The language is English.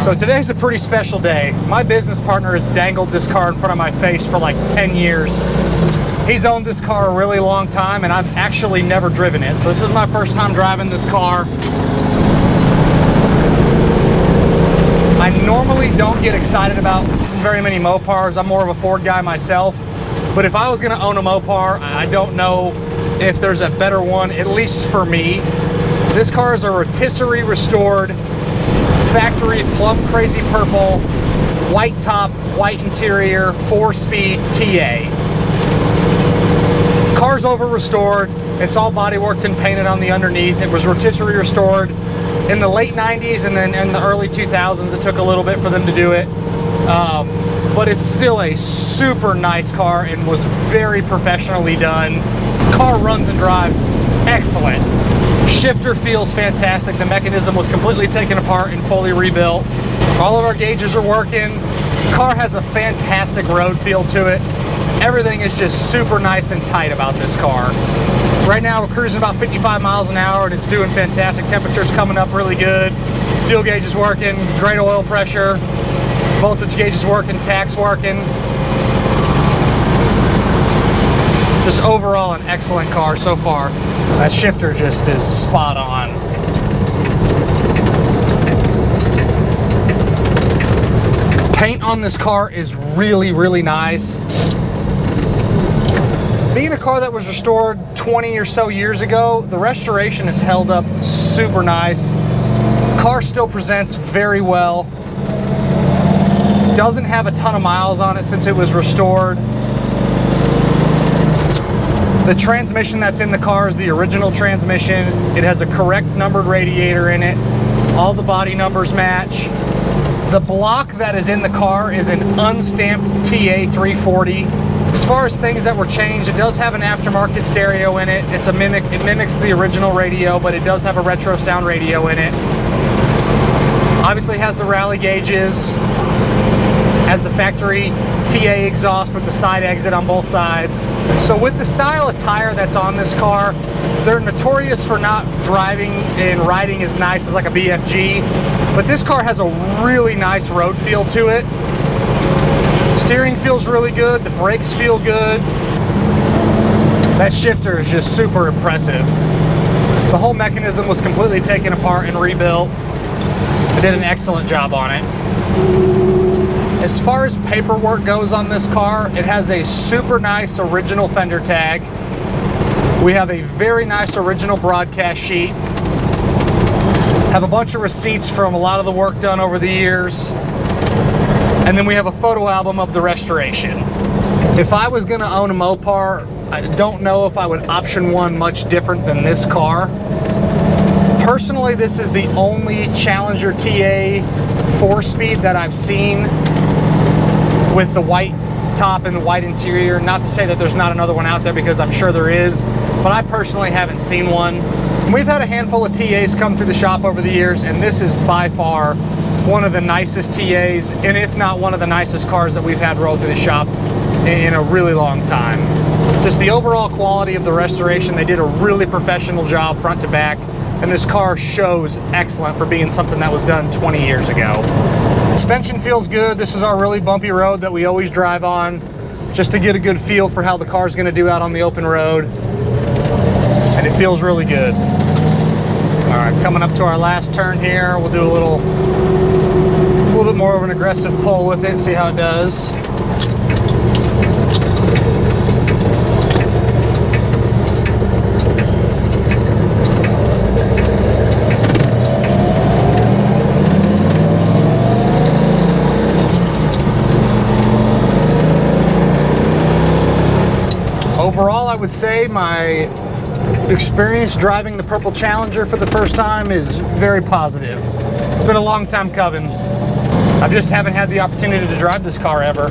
So today's a pretty special day. My business partner has dangled this car in front of my face for like 10 years. He's owned this car a really long time, and I've actually never driven it. So this is my first time driving this car. I normally don't get excited about very many Mopars. I'm more of a Ford guy myself. But if I was gonna own a Mopar, I don't know if there's a better one, at least for me. This car is a rotisserie restored, factory plum crazy purple, white top, white interior, 4-speed TA. Car's over restored. It's all body worked and painted on the underneath. It was rotisserie restored in the late 90s, and then in the early 2000s it took a little bit for them to do it. But it's still a super nice car and was very professionally done. Car runs and drives excellent. Shifter feels fantastic. The mechanism was completely taken apart and fully rebuilt. All of our gauges are working. Car has a fantastic road feel to it. Everything is just super nice and tight about this car. Right now we're cruising about 55 miles an hour and it's doing fantastic. Temperature's coming up really good. Fuel gauge is working, great oil pressure. Voltage gauge is working, tach's working. Just overall an excellent car so far. That shifter just is spot on. Paint on this car is really, really nice. Being a car that was restored 20 or so years ago, the restoration has held up super nice. Car still presents very well. Doesn't have a ton of miles on it since it was restored. The transmission that's in the car is the original transmission. It has a correct numbered radiator in it. All the body numbers match. The block that is in the car is an unstamped TA 340. As far as things that were changed, it does have an aftermarket stereo in it. It mimics the original radio, but it does have a retro sound radio in it. Obviously has the rally gauges, has the factory TA exhaust with the side exit on both sides. So with the style of tire that's on this car, they're notorious for not driving and riding as nice as like a BFG, but this car has a really nice road feel to it. Steering feels really good, the brakes feel good. That shifter is just super impressive. The whole mechanism was completely taken apart and rebuilt. They did an excellent job on it. As far as paperwork goes on this car, it has a super nice original fender tag. We have a very nice original broadcast sheet. Have a bunch of receipts from a lot of the work done over the years. And then we have a photo album of the restoration. If I was gonna own a Mopar, I don't know if I would option one much different than this car. Personally, this is the only Challenger TA 4-speed that I've seen with the white top and the white interior. Not to say that there's not another one out there, because I'm sure there is, but I personally haven't seen one. We've had a handful of TAs come through the shop over the years, and this is by far one of the nicest TAs, and if not one of the nicest cars that we've had roll through the shop in a really long time. Just the overall quality of the restoration, they did a really professional job front to back, and this car shows excellent for being something that was done 20 years ago. Suspension feels good. This is our really bumpy road that we always drive on, just to get a good feel for how the car's gonna do out on the open road. And it feels really good. All right, coming up to our last turn here, we'll do a little bit more of an aggressive pull with it, see how it does. Overall, I would say my experience driving the Purple Challenger for the first time is very positive. It's been a long time coming. I just haven't had the opportunity to drive this car ever.